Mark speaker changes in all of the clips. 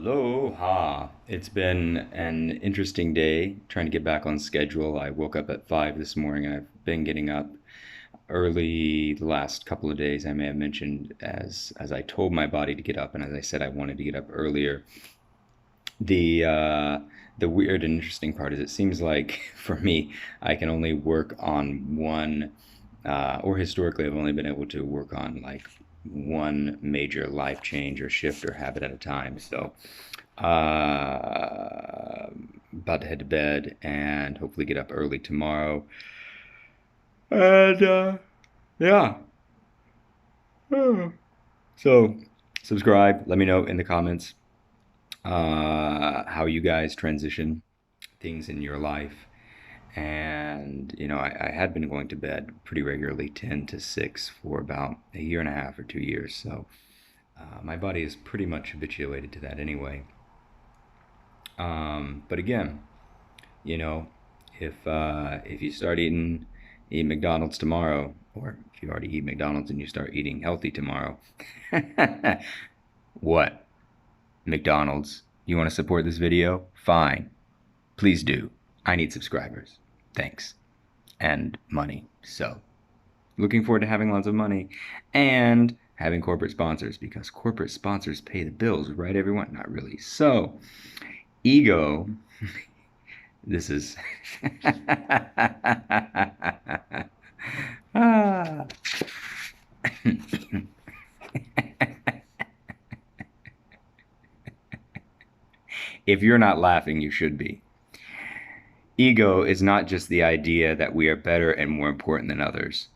Speaker 1: Aloha. It's been an interesting day trying to get back on schedule. I woke up at 5 this morning. I've been getting up early the last couple of days. I may have mentioned as I told my body to get up and as I said I wanted to get up earlier. The uh, the weird and interesting part is it seems like for me I can only work on one or historically I've only been able to work on like one major life change or shift or habit at a time. So about to head to bed and hopefully get up early tomorrow. And yeah. So subscribe. Let me know in the comments how you guys transition things in your life. And I had been going to bed pretty regularly, 10 to 6, for about a year and a half or 2 years. So my body is pretty much habituated to that anyway. But again, you know, if you start eating McDonald's tomorrow, or if you already eat McDonald's and you start eating healthy tomorrow, what? McDonald's, you want to support this video? Fine, please do. I need subscribers. Thanks. And money. So, looking forward to having lots of money and having corporate sponsors because corporate sponsors pay the bills, right, everyone? Not really. So, ego. This is. Ah. If you're not laughing, you should be. Ego is not just the idea that we are better and more important than others.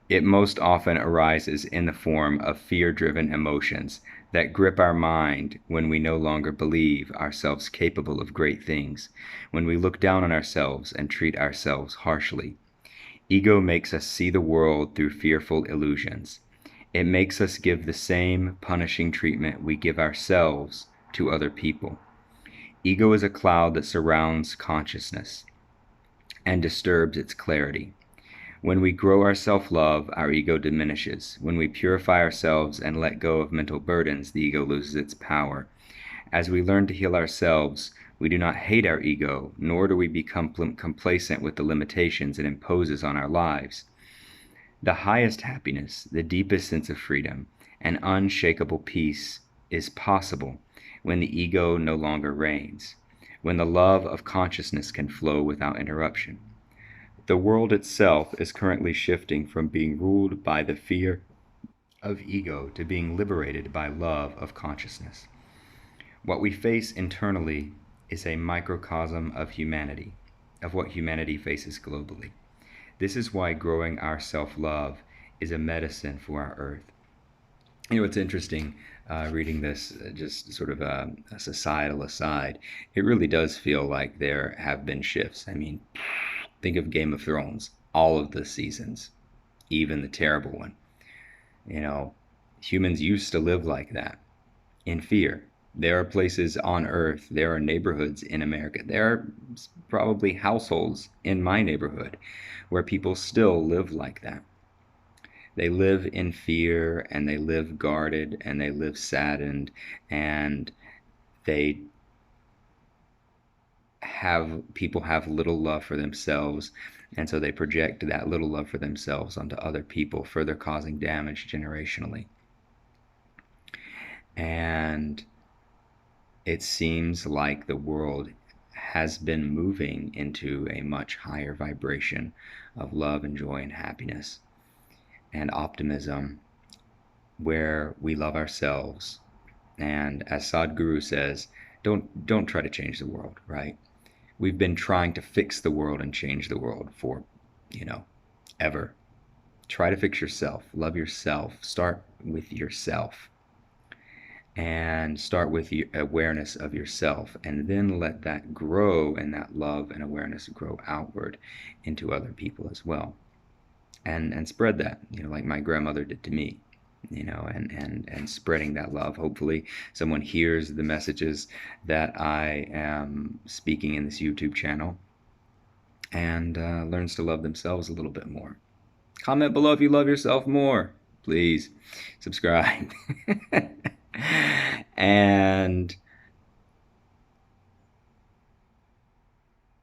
Speaker 1: It most often arises in the form of fear-driven emotions that grip our mind when we no longer believe ourselves capable of great things, when we look down on ourselves and treat ourselves harshly. Ego makes us see the world through fearful illusions. It makes us give the same punishing treatment we give ourselves to other people. Ego is a cloud that surrounds consciousness and disturbs its clarity. When we grow our self-love, our ego diminishes. When we purify ourselves and let go of mental burdens, the ego loses its power. As we learn to heal ourselves, we do not hate our ego, nor do we become complacent with the limitations it imposes on our lives. The highest happiness, the deepest sense of freedom, and unshakable peace is possible when the ego no longer reigns, when the love of consciousness can flow without interruption. The world itself is currently shifting from being ruled by the fear of ego to being liberated by love of consciousness. What we face internally is a microcosm of humanity, of what humanity faces globally. This is why growing our self-love is a medicine for our earth. It's interesting reading this, just sort of a societal aside. It really does feel like there have been shifts. I mean, think of Game of Thrones, all of the seasons, even the terrible one. You know, humans used to live like that, in fear. There are places on Earth, there are neighborhoods in America, there are probably households in my neighborhood where people still live like that. They live in fear and they live guarded and they live saddened and they people have little love for themselves, and so they project that little love for themselves onto other people, further causing damage generationally. And it seems like the world has been moving into a much higher vibration of love and joy and happiness and optimism, where we love ourselves. And as Sadhguru says, don't try to change the world, right? We've been trying to fix the world and change the world for, ever. Try to fix yourself. Love yourself. Start with yourself. And start with your awareness of yourself, and then let that grow, and that love and awareness grow outward into other people as well. And spread that, like my grandmother did to me. And spreading that love. Hopefully someone hears the messages that I am speaking in this YouTube channel and learns to love themselves a little bit more. Comment below if you love yourself more. Please subscribe. And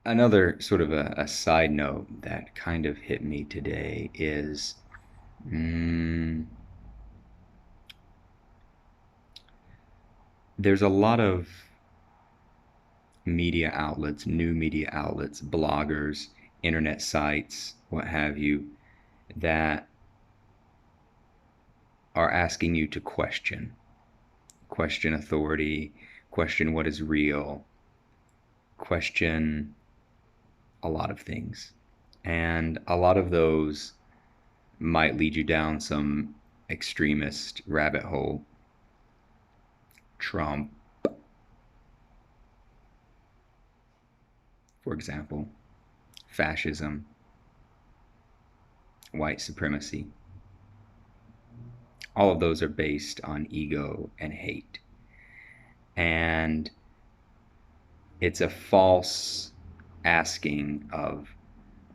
Speaker 1: Another sort of a side note that kind of hit me today is mm, there's a lot of media outlets, new media outlets, bloggers, internet sites, what have you, that are asking you to question authority, question what is real, question a lot of things. And a lot of those might lead you down some extremist rabbit hole. Trump, for example, fascism, white supremacy. All of those are based on ego and hate. And it's a false asking of,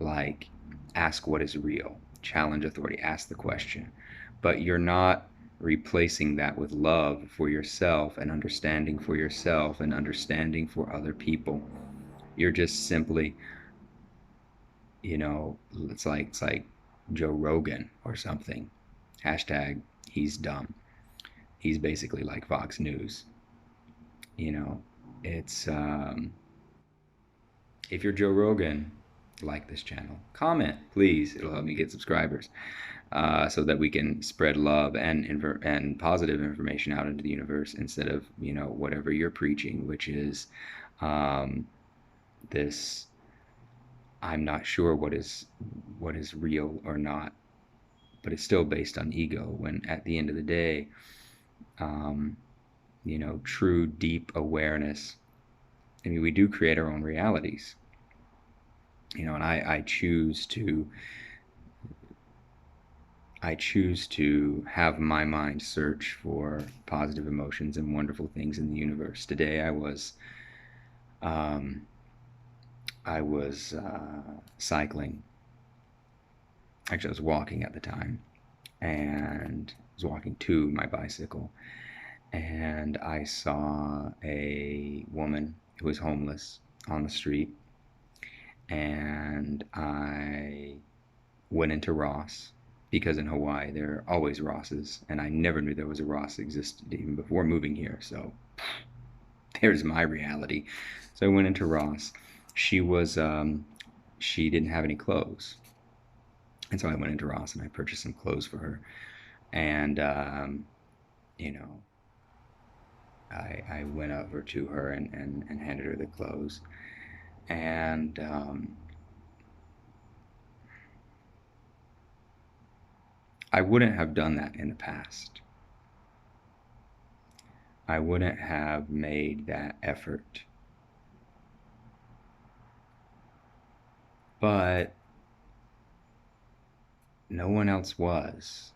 Speaker 1: like, ask what is real, challenge authority, ask the question. But you're not replacing that with love for yourself and understanding for yourself and understanding for other people. You're just simply, it's like Joe Rogan or something. Hashtag he's dumb. He's basically like Fox News. You know, it's if you're Joe Rogan, like this channel, comment, please. It'll help me get subscribers, so that we can spread love and positive information out into the universe instead of whatever you're preaching, which is um, this. I'm not sure what is real or not, but it's still based on ego. When at the end of the day, um, true deep awareness. I mean, we do create our own realities, and I choose to have my mind search for positive emotions and wonderful things in the universe. Today um, I was cycling. Actually, I was walking at the time, and I was walking to my bicycle, and I saw a woman who was homeless on the street, and I went into Ross because in Hawaii there are always Rosses, and I never knew there was a Ross existed even before moving here. So there's my reality. So I went into Ross. She didn't have any clothes, and so I went into Ross and I purchased some clothes for her. And you know, I went over to her and handed her the clothes, and I wouldn't have done that in the past. I wouldn't have made that effort. But no one else was.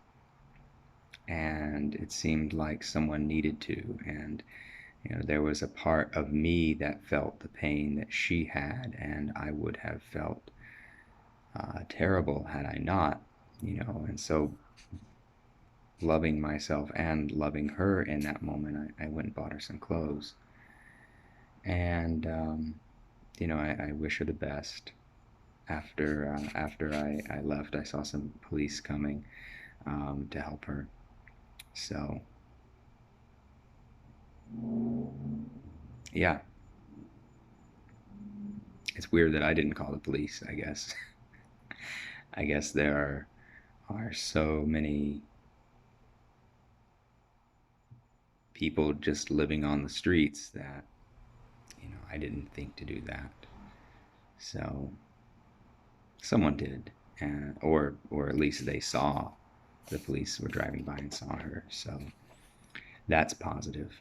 Speaker 1: And it seemed like someone needed to. And, there was a part of me that felt the pain that she had, and I would have felt terrible had I not. And so, loving myself and loving her in that moment, I went and bought her some clothes. And, I wish her the best. After I left, I saw some police coming to help her. So yeah, it's weird that I didn't call the police. I guess I guess there are so many people just living on the streets that I didn't think to do that. So someone did, or at least they saw the police were driving by and saw her. So that's positive,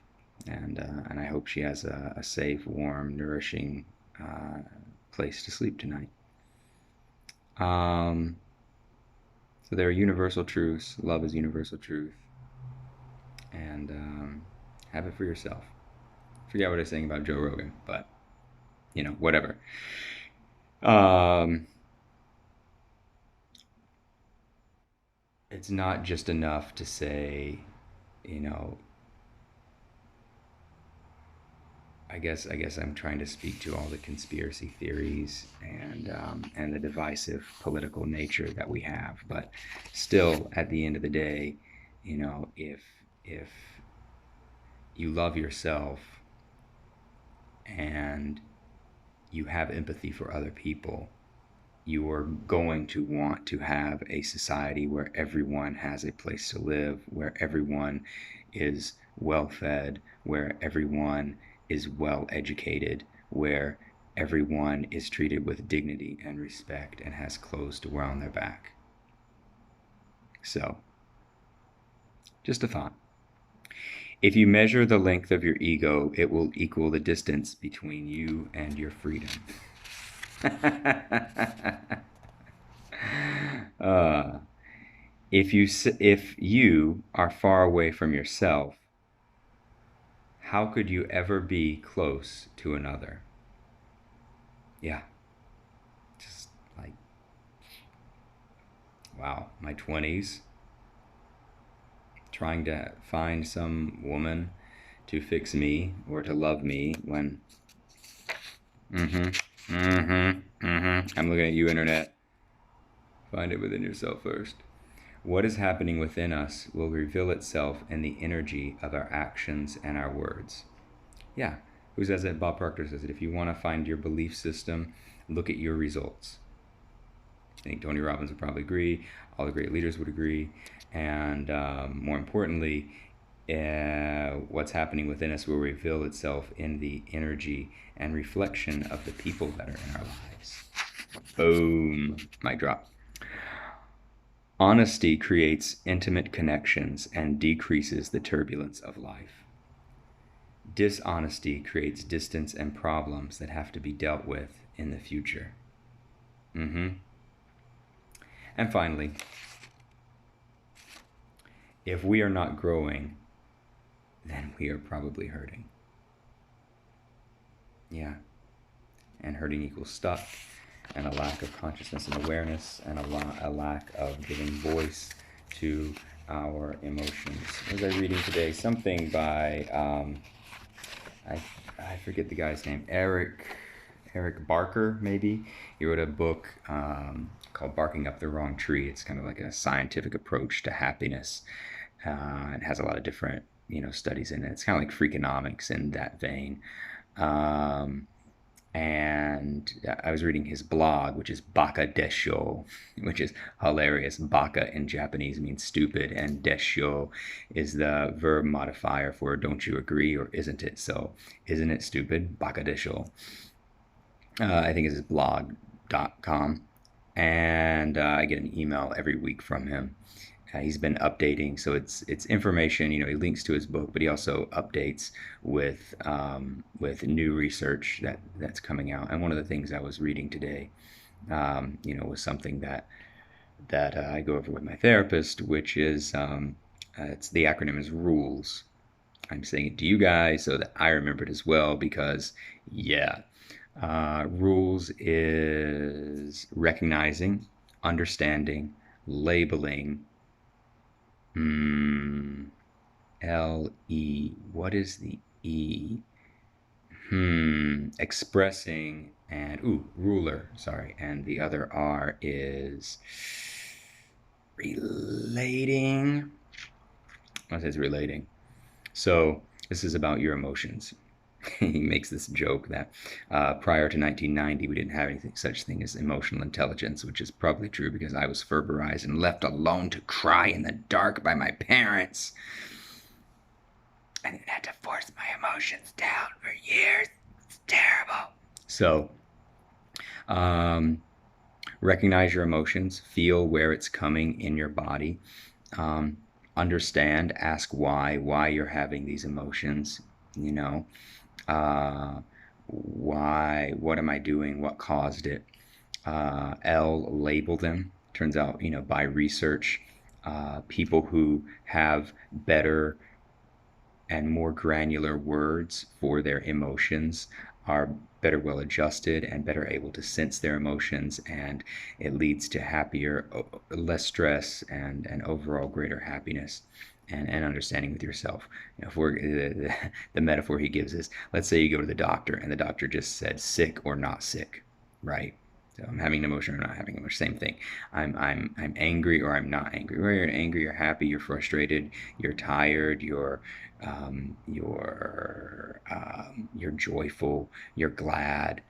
Speaker 1: and I hope she has a safe, warm, nourishing place to sleep tonight. Um, so there are universal truths. Love is universal truth, and have it for yourself. Forget what I was saying about Joe Rogan, but whatever. Um, it's not just enough to say, you know, I guess I'm trying to speak to all the conspiracy theories and the divisive political nature that we have. But still, at the end of the day, if you love yourself and you have empathy for other people, you are going to want to have a society where everyone has a place to live, where everyone is well fed, where everyone is well educated, where everyone is treated with dignity and respect and has clothes to wear on their back. So, just a thought. If you measure the length of your ego, it will equal the distance between you and your freedom. uh, if you are far away from yourself, how could you ever be close to another? Yeah, just like, wow, my 20s, trying to find some woman to fix me or to love me when. Mm-hmm. Mm-hmm. Mm-hmm. I'm looking at you, internet. Find it within yourself first. What is happening within us will reveal itself in the energy of our actions and our words. Yeah. Who says it? Bob Proctor says it. If you want to find your belief system, look at your results. I think Tony Robbins would probably agree. All the great leaders would agree. And more importantly, what's happening within us will reveal itself in the energy and reflection of the people that are in our lives. Boom. Mic drop. Honesty creates intimate connections and decreases the turbulence of life. Dishonesty creates distance and problems that have to be dealt with in the future. And finally, if we are not growing, then we are probably hurting. Yeah. And hurting equals stuck, and a lack of consciousness and awareness, and a lack of giving voice to our emotions. What was I reading today? Something by, I forget the guy's name, Eric Barker, maybe. He wrote a book called Barking Up the Wrong Tree. It's kind of like a scientific approach to happiness. It has a lot of different, studies in it. It's kind of like Freakonomics in that vein. And I was reading his blog, which is Baka Desho, which is hilarious. Baka in Japanese means stupid, and Desho is the verb modifier for don't you agree or isn't it? So, isn't it stupid? Baka Desho. I think it's his blog.com. And I get an email every week from him. He's been updating, so it's information. He links to his book, but he also updates with new research that's coming out. And one of the things I was reading today, was something that I go over with my therapist, which is it's the acronym is RULES. I'm saying it to you guys so that I remember it as well because, yeah, RULES is recognizing, understanding, labeling. L-E. What is the E? Expressing and, ruler, sorry. And the other R is relating. I say it's relating. So this is about your emotions. He makes this joke that prior to 1990, we didn't have anything such thing as emotional intelligence, which is probably true because I was Ferberized and left alone to cry in the dark by my parents. And then had to force my emotions down for years. It's terrible. So, recognize your emotions, feel where it's coming in your body, understand, ask why you're having these emotions, why, what am I doing, what caused it. Label them. Turns out, by research, people who have better and more granular words for their emotions are better well adjusted and better able to sense their emotions, and it leads to happier, less stress, and overall greater happiness. and understanding with yourself. If we're the metaphor he gives is, let's say you go to the doctor and the doctor just said sick or not sick, right? So I'm having an emotion or not having an emotion. Same thing. I'm angry or I'm not angry. Where you're angry, you're happy, you're frustrated, you're tired, you're joyful, you're glad,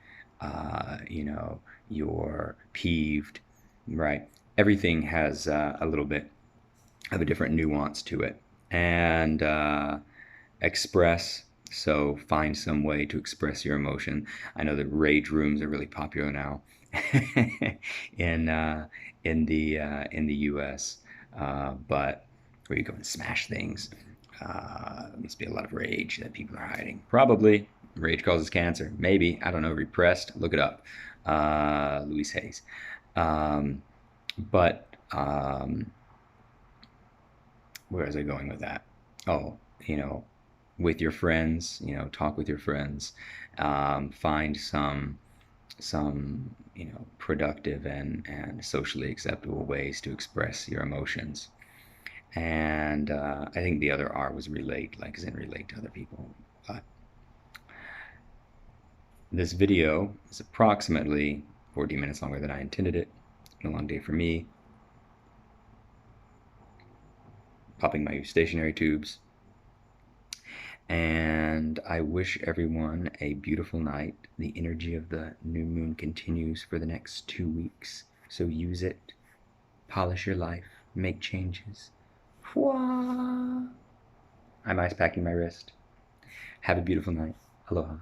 Speaker 1: you're peeved, right? Everything has a little bit of a different nuance to it, and express. So find some way to express your emotion. I know that rage rooms are really popular now in in the U.S. But where you go and smash things, there must be a lot of rage that people are hiding. Probably rage causes cancer. Maybe, I don't know. Repressed. Look it up. Louise Hayes. But where was I going with that? Oh, with your friends, talk with your friends, find some productive and socially acceptable ways to express your emotions. And I think the other R was relate, like as in relate to other people. But this video is approximately 40 minutes longer than I intended it. A long day for me. Popping my stationary tubes. And I wish everyone a beautiful night. The energy of the new moon continues for the next 2 weeks. So use it, polish your life, make changes. Wah! I'm ice packing my wrist. Have a beautiful night. Aloha.